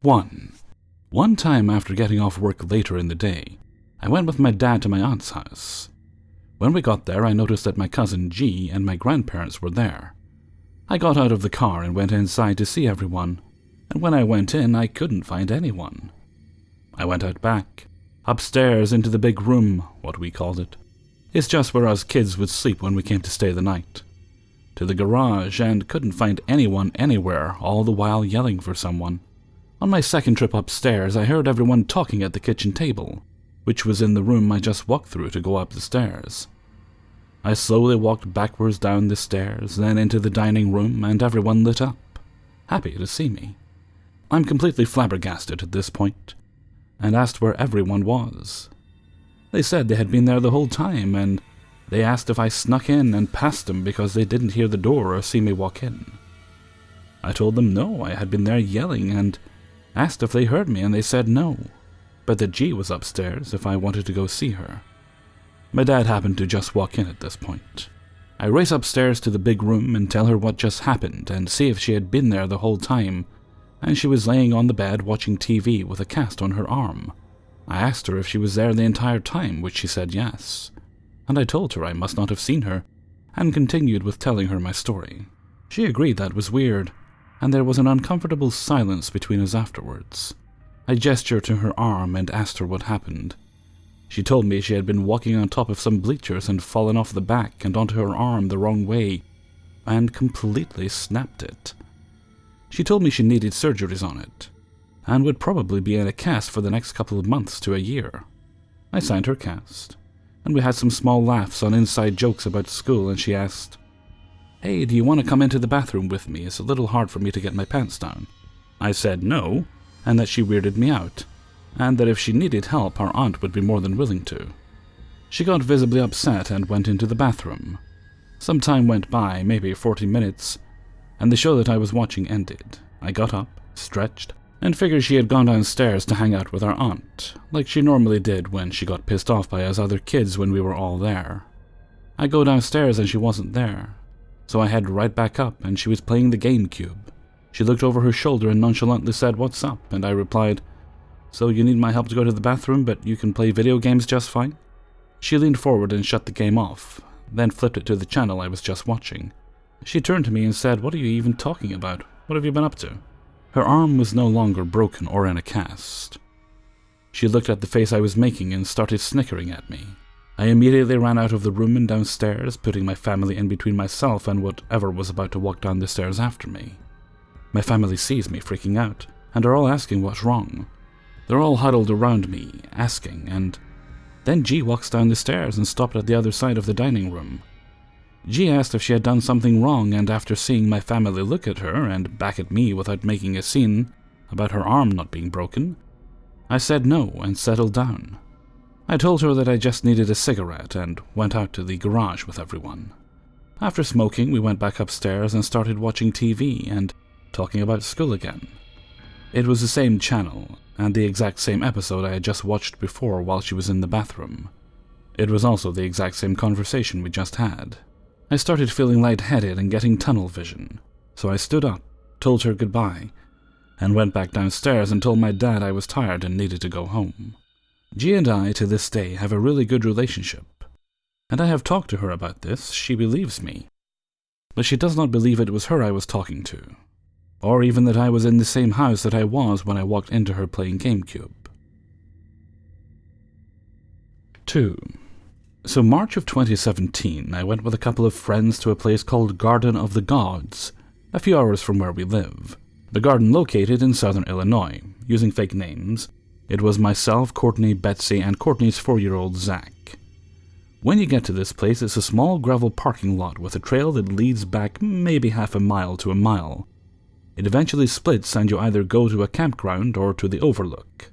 1. One time after getting off work later in the day, I went with my dad to my aunt's house. When we got there, I noticed that my cousin G and my grandparents were there. I got out of the car and went inside to see everyone, and when I went in, I couldn't find anyone. I went out back, upstairs into the big room, what we called it. It's just where us kids would sleep when we came to stay the night. To the garage, and couldn't find anyone anywhere, all the while yelling for someone. On my second trip upstairs, I heard everyone talking at the kitchen table, which was in the room I just walked through to go up the stairs. I slowly walked backwards down the stairs, then into the dining room, and everyone lit up, happy to see me. I'm completely flabbergasted at this point, and asked where everyone was. They said they had been there the whole time, and they asked if I snuck in and passed them because they didn't hear the door or see me walk in. I told them no, I had been there yelling, and asked if they heard me, and they said no, but that G was upstairs if I wanted to go see her. My dad happened to just walk in at this point. I race upstairs to the big room and tell her what just happened and see if she had been there the whole time, and she was laying on the bed watching TV with a cast on her arm. I asked her if she was there the entire time, which she said yes, and I told her I must not have seen her, and continued with telling her my story. She agreed that was weird, and there was an uncomfortable silence between us afterwards. I gestured to her arm and asked her what happened. She told me she had been walking on top of some bleachers and fallen off the back and onto her arm the wrong way, and completely snapped it. She told me she needed surgeries on it, and would probably be in a cast for the next couple of months to a year. I signed her cast, and we had some small laughs on inside jokes about school, and she asked, "Hey, do you want to come into the bathroom with me? It's a little hard for me to get my pants down." I said no, and that she weirded me out, and that if she needed help, our aunt would be more than willing to. She got visibly upset and went into the bathroom. Some time went by, maybe 40 minutes, and the show that I was watching ended. I got up, stretched, and figured she had gone downstairs to hang out with our aunt, like she normally did when she got pissed off by us other kids when we were all there. I go downstairs and she wasn't there, so I head right back up and she was playing the GameCube. She looked over her shoulder and nonchalantly said, "What's up?" and I replied, "So you need my help to go to the bathroom, but you can play video games just fine?" She leaned forward and shut the game off, then flipped it to the channel I was just watching. She turned to me and said, "What are you even talking about? What have you been up to?" Her arm was no longer broken or in a cast. She looked at the face I was making and started snickering at me. I immediately ran out of the room and downstairs, putting my family in between myself and whatever was about to walk down the stairs after me. My family sees me freaking out, and are all asking what's wrong. They're all huddled around me, asking, and then G walks down the stairs and stopped at the other side of the dining room. G asked if she had done something wrong, and after seeing my family look at her and back at me without making a scene about her arm not being broken, I said no and settled down. I told her that I just needed a cigarette and went out to the garage with everyone. After smoking, we went back upstairs and started watching TV and talking about school again. It was the same channel, and the exact same episode I had just watched before while she was in the bathroom. It was also the exact same conversation we just had. I started feeling lightheaded and getting tunnel vision, so I stood up, told her goodbye, and went back downstairs and told my dad I was tired and needed to go home. G and I, to this day, have a really good relationship, and I have talked to her about this. She believes me, but she does not believe it was her I was talking to, or even that I was in the same house that I was when I walked into her playing GameCube. 2. So March of 2017, I went with a couple of friends to a place called Garden of the Gods, a few hours from where we live. The garden located in southern Illinois, using fake names. It was myself, Courtney, Betsy, and Courtney's 4-year-old Zach. When you get to this place, it's a small gravel parking lot with a trail that leads back maybe half a mile to a mile. It eventually splits and you either go to a campground or to the overlook.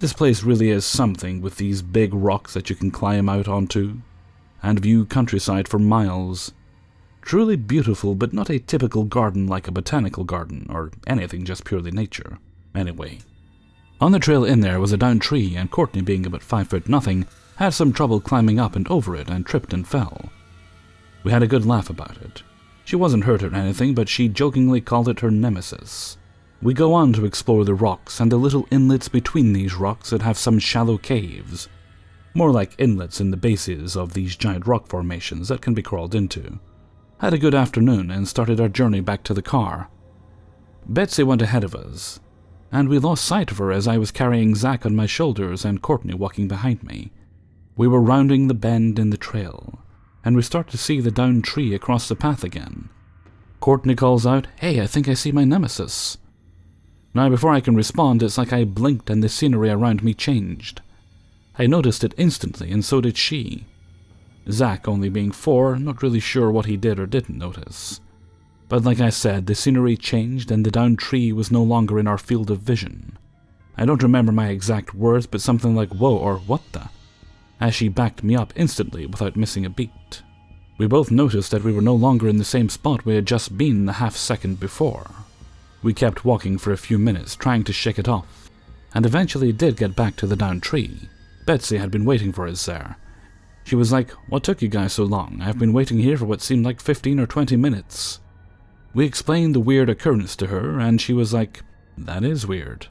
This place really is something, with these big rocks that you can climb out onto, and view countryside for miles. Truly beautiful, but not a typical garden like a botanical garden, or anything just purely nature. Anyway, on the trail in there was a downed tree, and Courtney, being about 5'0", had some trouble climbing up and over it and tripped and fell. We had a good laugh about it. She wasn't hurt or anything, but she jokingly called it her nemesis. We go on to explore the rocks and the little inlets between these rocks that have some shallow caves. More like inlets in the bases of these giant rock formations that can be crawled into. Had a good afternoon and started our journey back to the car. Betsy went ahead of us, and we lost sight of her as I was carrying Zach on my shoulders and Courtney walking behind me. We were rounding the bend in the trail, and we start to see the downed tree across the path again. Courtney calls out, "Hey, I think I see my nemesis." Now before I can respond, it's like I blinked and the scenery around me changed. I noticed it instantly, and so did she. Zach, only being 4, not really sure what he did or didn't notice. But like I said, the scenery changed and the downed tree was no longer in our field of vision. I don't remember my exact words, but something like "whoa" or "what the?" as she backed me up instantly without missing a beat. We both noticed that we were no longer in the same spot we had just been the half-second before. We kept walking for a few minutes, trying to shake it off, and eventually did get back to the downed tree. Betsy had been waiting for us there. She was like, "What took you guys so long? I've been waiting here for what seemed like 15 or 20 minutes. We explained the weird occurrence to her, and she was like, "That is weird."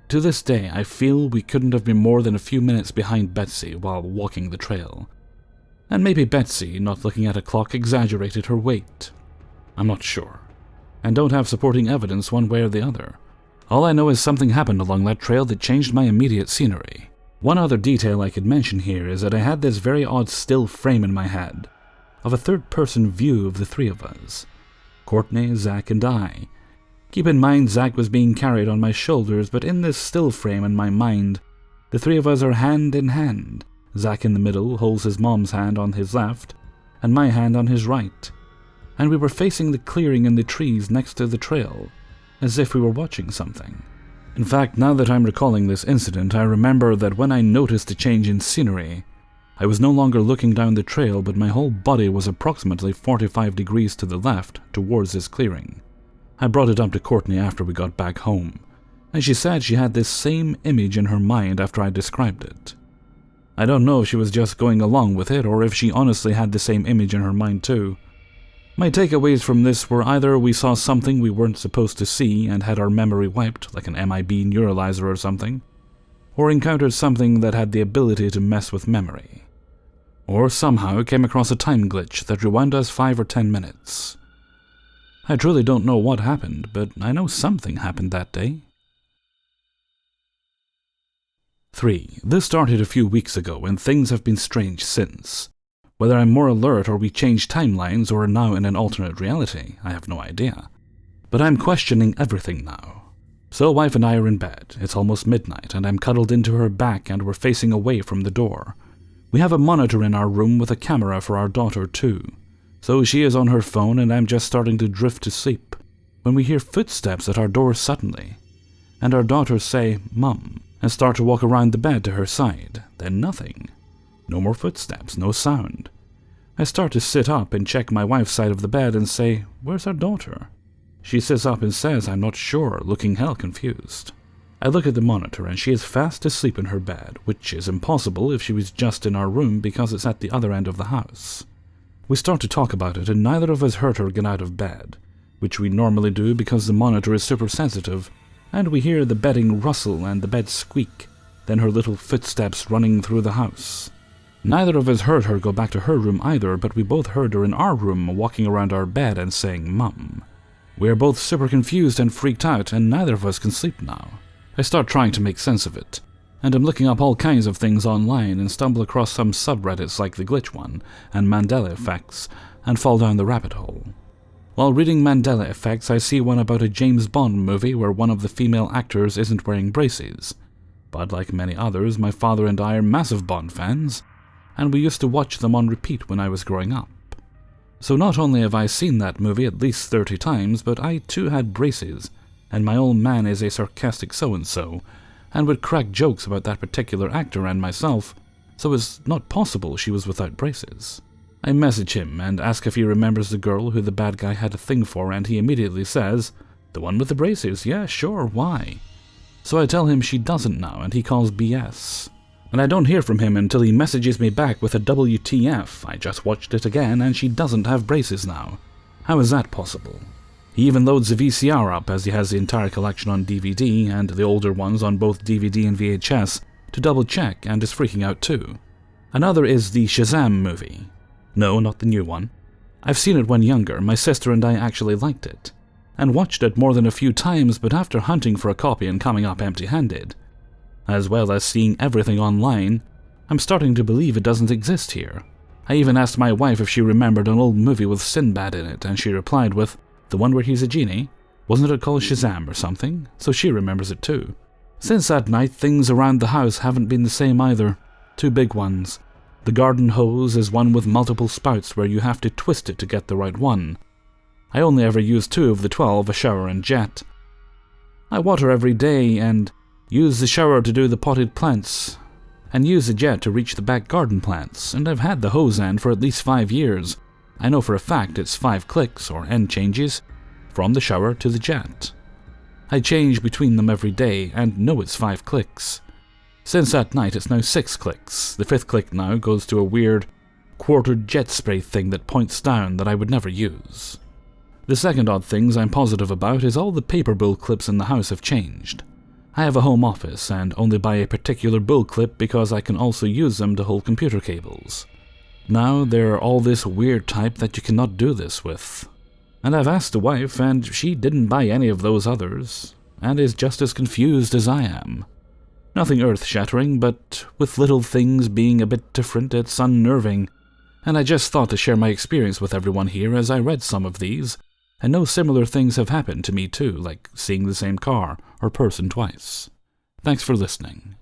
To this day, I feel we couldn't have been more than a few minutes behind Betsy while walking the trail. And maybe Betsy, not looking at a clock, exaggerated her weight. I'm not sure, and don't have supporting evidence one way or the other. All I know is something happened along that trail that changed my immediate scenery. One other detail I could mention here is that I had this very odd still frame in my head, of a third-person view of the three of us. Courtney, Zach, and I. Keep in mind Zach was being carried on my shoulders, but in this still frame in my mind, the three of us are hand in hand. Zach in the middle holds his mom's hand on his left, and my hand on his right. And we were facing the clearing in the trees next to the trail, as if we were watching something. In fact, now that I'm recalling this incident, I remember that when I noticed the change in scenery, I was no longer looking down the trail, but my whole body was approximately 45 degrees to the left towards this clearing. I brought it up to Courtney after we got back home, and she said she had this same image in her mind after I described it. I don't know if she was just going along with it or if she honestly had the same image in her mind too. My takeaways from this were either we saw something we weren't supposed to see and had our memory wiped, like an MIB neuralizer or something, or encountered something that had the ability to mess with memory, or somehow came across a time glitch that rewound us 5 or 10 minutes. I truly don't know what happened, but I know something happened that day. 3. This started a few weeks ago, and things have been strange since. Whether I'm more alert or we changed timelines or are now in an alternate reality, I have no idea. But I'm questioning everything now. So wife and I are in bed. It's almost midnight, and I'm cuddled into her back and we're facing away from the door. We have a monitor in our room with a camera for our daughter too. So she is on her phone and I'm just starting to drift to sleep, when we hear footsteps at our door suddenly, and our daughter say, "Mum," and start to walk around the bed to her side. Then nothing. No more footsteps, no sound. I start to sit up and check my wife's side of the bed and say, "Where's our daughter?" She sits up and says, "I'm not sure," looking hell confused. I look at the monitor and she is fast asleep in her bed, which is impossible if she was just in our room because it's at the other end of the house. We start to talk about it and neither of us heard her get out of bed, which we normally do because the monitor is super sensitive, and we hear the bedding rustle and the bed squeak, then her little footsteps running through the house. Neither of us heard her go back to her room either, but we both heard her in our room walking around our bed and saying, "Mum." We are both super confused and freaked out, and neither of us can sleep now. I start trying to make sense of it, and I'm looking up all kinds of things online and stumble across some subreddits like the Glitch one and Mandela Effects, and fall down the rabbit hole. While reading Mandela Effects, I see one about a James Bond movie where one of the female actors isn't wearing braces. But like many others, my father and I are massive Bond fans, and we used to watch them on repeat when I was growing up. So not only have I seen that movie at least 30 times, but I too had braces, and my old man is a sarcastic so-and-so, and would crack jokes about that particular actor and myself, so it's not possible she was without braces. I message him and ask if he remembers the girl who the bad guy had a thing for, and he immediately says, "The one with the braces, yeah, sure, why?" So I tell him she doesn't now, and he calls BS. And I don't hear from him until he messages me back with a WTF, I just watched it again and she doesn't have braces now. How is that possible? He He even loads a VCR up, as he has the entire collection on DVD and the older ones on both DVD and VHS to double check, and is freaking out too. Another is the Shazam movie. No, not the new one. I've seen it when younger. My sister and I actually liked it, and watched it more than a few times, but after hunting for a copy and coming up empty-handed, as well as seeing everything online, I'm starting to believe it doesn't exist here. I even asked my wife if she remembered an old movie with Sinbad in it, and she replied with, "The one where he's a genie? Wasn't it called Shazam or something?" So she remembers it too. Since that night, things around the house haven't been the same either. Two big ones. The garden hose is one with multiple spouts where you have to twist it to get the right one. I only ever use 2 of the 12, a shower and jet. I water every day and use the shower to do the potted plants, and use the jet to reach the back garden plants, and I've had the hose end for at least 5 years. I know for a fact it's 5 clicks, or end changes, from the shower to the jet. I change between them every day, and know it's 5 clicks. Since that night it's now 6 clicks. The 5th click now goes to a weird, quartered jet spray thing that points down that I would never use. The second odd things I'm positive about is all the paper bull clips in the house have changed. I have a home office and only buy a particular bull clip because I can also use them to hold computer cables. Now they're all this weird type that you cannot do this with. And I've asked the wife and she didn't buy any of those others, and is just as confused as I am. Nothing earth-shattering, but with little things being a bit different, it's unnerving, and I just thought to share my experience with everyone here as I read some of these, and know similar things have happened to me too, like seeing the same car or person twice. Thanks for listening.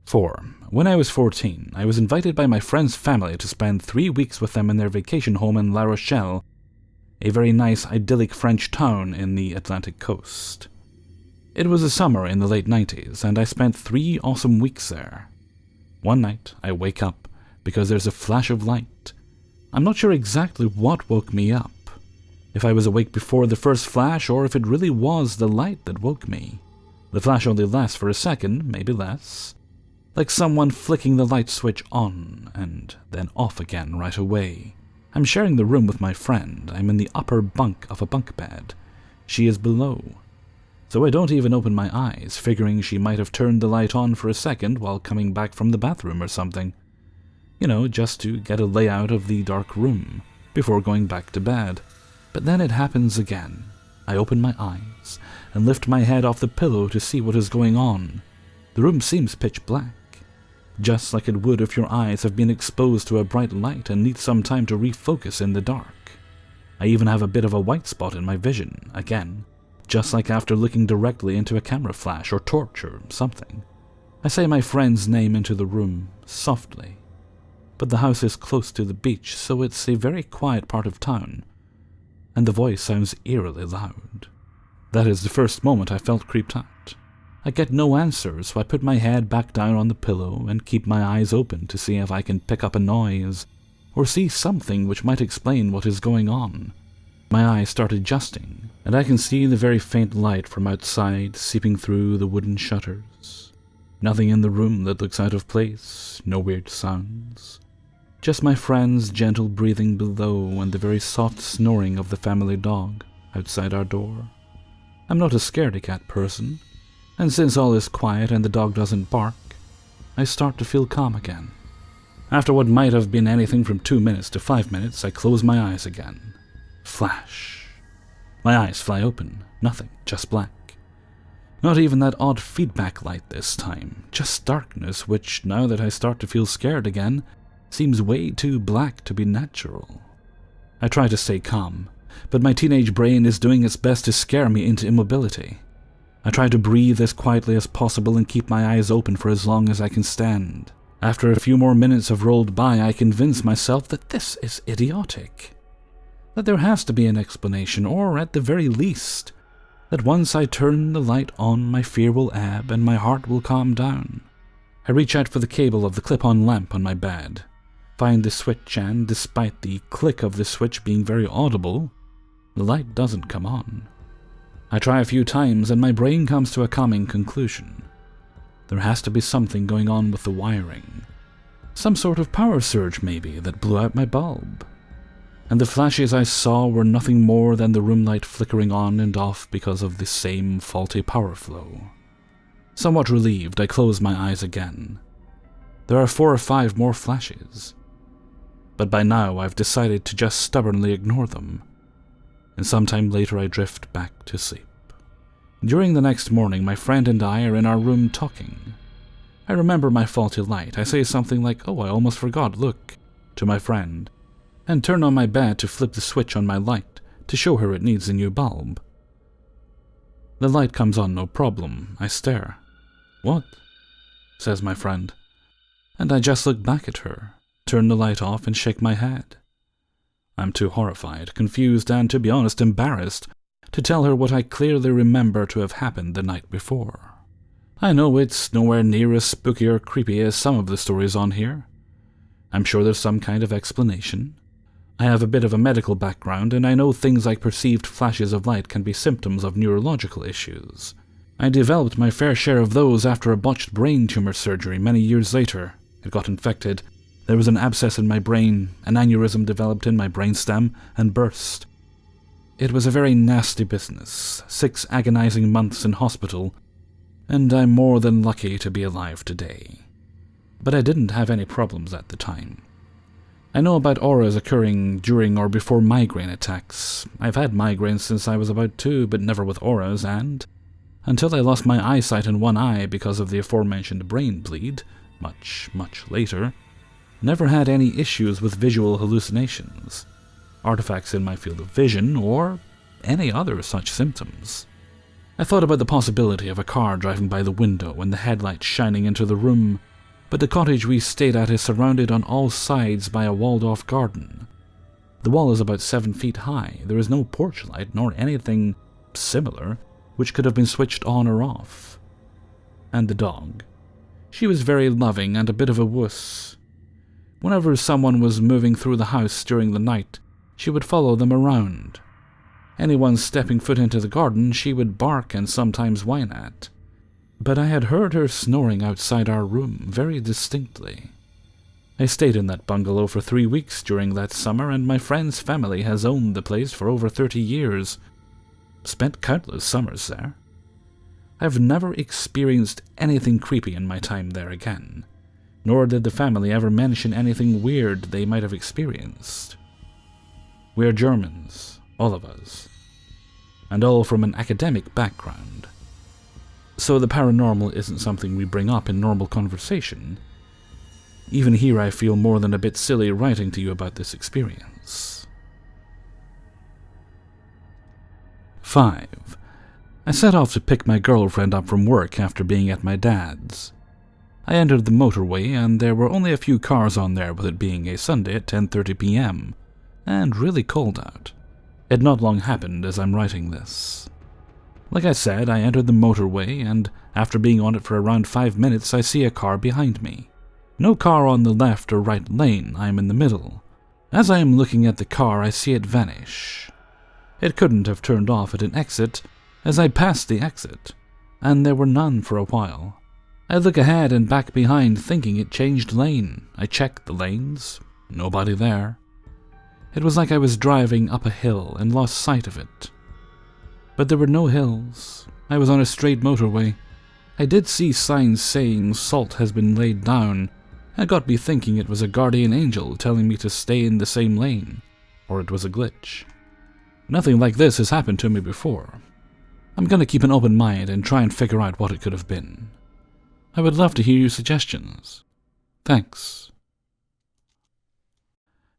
4. When I was 14, I was invited by my friend's family to spend 3 weeks with them in their vacation home in La Rochelle, a very nice, idyllic French town in the Atlantic coast. It was a summer in the late 90s, and I spent 3 awesome weeks there. One night, I wake up because there's a flash of light. I'm not sure exactly what woke me up, if I was awake before the first flash or if it really was the light that woke me. The flash only lasts for a second, maybe less, like someone flicking the light switch on and then off again right away. I'm sharing the room with my friend. I'm in the upper bunk of a bunk bed. She is below. So I don't even open my eyes, figuring she might have turned the light on for a second while coming back from the bathroom or something. You know, just to get a layout of the dark room before going back to bed. But then it happens again. I open my eyes and lift my head off the pillow to see what is going on. The room seems pitch black, just like it would if your eyes have been exposed to a bright light and need some time to refocus in the dark. I even have a bit of a white spot in my vision, again, just like after looking directly into a camera flash or torch or something. I say my friend's name into the room, softly. But the house is close to the beach, so it's a very quiet part of town, and the voice sounds eerily loud. That is the first moment I felt creeped out. I get no answer, so I put my head back down on the pillow and keep my eyes open to see if I can pick up a noise or see something which might explain what is going on. My eyes start adjusting, and I can see the very faint light from outside seeping through the wooden shutters. Nothing in the room that looks out of place, no weird sounds. Just my friend's gentle breathing below and the very soft snoring of the family dog outside our door. I'm not a scaredy-cat person, and since all is quiet and the dog doesn't bark, I start to feel calm again. After what might have been anything from 2 minutes to 5 minutes, I close my eyes again. Flash. My eyes fly open. Nothing, just black. Not even that odd feedback light this time, just darkness, which, now that I start to feel scared again, seems way too black to be natural. I try to stay calm, but my teenage brain is doing its best to scare me into immobility. I try to breathe as quietly as possible and keep my eyes open for as long as I can stand. After a few more minutes have rolled by, I convince myself that this is idiotic. That there has to be an explanation, or at the very least, that once I turn the light on, my fear will ebb and my heart will calm down. I reach out for the cable of the clip-on lamp on my bed, find the switch, and despite the click of the switch being very audible, the light doesn't come on. I try a few times and my brain comes to a calming conclusion. There has to be something going on with the wiring. Some sort of power surge maybe that blew out my bulb. and the flashes I saw were nothing more than the room light flickering on and off because of the same faulty power flow. Somewhat relieved, I closed my eyes again. There are 4 or 5 more flashes, but by now I've decided to just stubbornly ignore them, and sometime later I drift back to sleep. During the next morning, my friend and I are in our room talking. I remember my faulty light. I say something like, "Oh, I almost forgot, look," to my friend, and turn on my bed to flip the switch on my light to show her it needs a new bulb. The light comes on no problem. I stare. "What?" says my friend. And I just look back at her, turn the light off, and shake my head. I'm too horrified, confused, and, to be honest, embarrassed to tell her what I clearly remember to have happened the night before. I know it's nowhere near as spooky or creepy as some of the stories on here. I'm sure there's some kind of explanation. I have a bit of a medical background, and I know things like perceived flashes of light can be symptoms of neurological issues. I developed my fair share of those after a botched brain tumor surgery many years later. It got infected. There was an abscess in my brain, an aneurysm developed in my brainstem, and burst. It was a very nasty business, 6 agonizing months in hospital, and I'm more than lucky to be alive today. But I didn't have any problems at the time. I know about auras occurring during or before migraine attacks. I've had migraines since I was about 2, but never with auras, and until I lost my eyesight in one eye because of the aforementioned brain bleed, much later, never had any issues with visual hallucinations, artifacts in my field of vision, or any other such symptoms. I thought about the possibility of a car driving by the window and the headlights shining into the room, but the cottage we stayed at is surrounded on all sides by a walled-off garden. The wall is about 7 feet high. There is no porch light nor anything similar which could have been switched on or off. And the dog. She was very loving and a bit of a wuss. Whenever someone was moving through the house during the night, she would follow them around. Anyone stepping foot into the garden she would bark and sometimes whine at. But I had heard her snoring outside our room very distinctly. I stayed in that bungalow for 3 weeks during that summer, and my friend's family has owned the place for over 30 years. Spent countless summers there. I've never experienced anything creepy in my time there again, nor did the family ever mention anything weird they might have experienced. We're Germans, all of us, and all from an academic background. So the paranormal isn't something we bring up in normal conversation. Even here I feel more than a bit silly writing to you about this experience. 5. I set off to pick my girlfriend up from work after being at my dad's. I entered the motorway, and there were only a few cars on there, with it being a Sunday at 10:30 p.m, and really cold out. It not long happened as I'm writing this. Like I said, I entered the motorway, and after being on it for around 5 minutes, I see a car behind me. No car on the left or right lane, I am in the middle. As I am looking at the car, I see it vanish. It couldn't have turned off at an exit, as I passed the exit, and there were none for a while. I look ahead and back behind, thinking it changed lane. I checked the lanes. Nobody there. It was like I was driving up a hill and lost sight of it. But there were no hills. I was on a straight motorway. I did see signs saying salt has been laid down. It got me thinking it was a guardian angel telling me to stay in the same lane, or it was a glitch. Nothing like this has happened to me before. I'm gonna keep an open mind and try and figure out what it could have been. I would love to hear your suggestions. Thanks.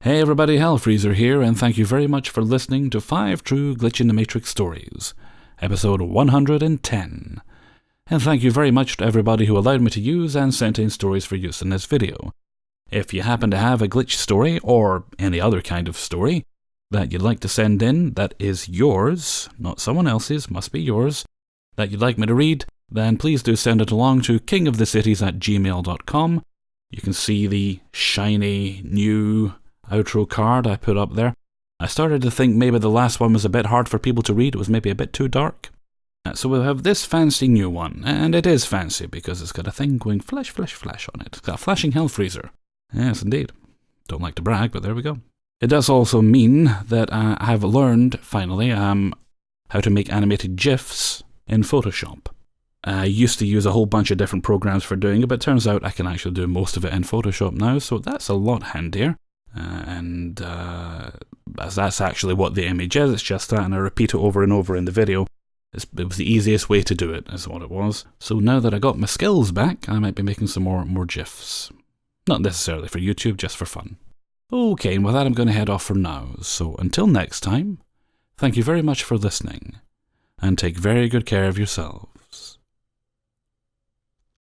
Hey everybody, Hellfreezer here, and thank you very much for listening to 5 True Glitch in the Matrix Stories, episode 110. And thank you very much to everybody who allowed me to use and sent in stories for use in this video. If you happen to have a glitch story, or any other kind of story, that you'd like to send in that is yours, not someone else's, must be yours, that you'd like me to read, then please do send it along to kingofthecities@gmail.com. You can see the shiny new outro card I put up there. I started to think maybe the last one was a bit hard for people to read, it was maybe a bit too dark. So we'll have this fancy new one, and it is fancy because it's got a thing going flash, flash, flash on it. It's got a flashing Hellfreezer. Yes, indeed. Don't like to brag, but there we go. It does also mean that I have learned, finally, how to make animated GIFs in Photoshop. I used to use a whole bunch of different programs for doing it, but it turns out I can actually do most of it in Photoshop now, so that's a lot handier. That's actually what the image is, it's just that, and I repeat it over and over in the video. It was the easiest way to do it, is what it was. So now that I got my skills back, I might be making some more GIFs. Not necessarily for YouTube, just for fun. Okay, and with that I'm going to head off for now, so until next time, thank you very much for listening, and take very good care of yourselves.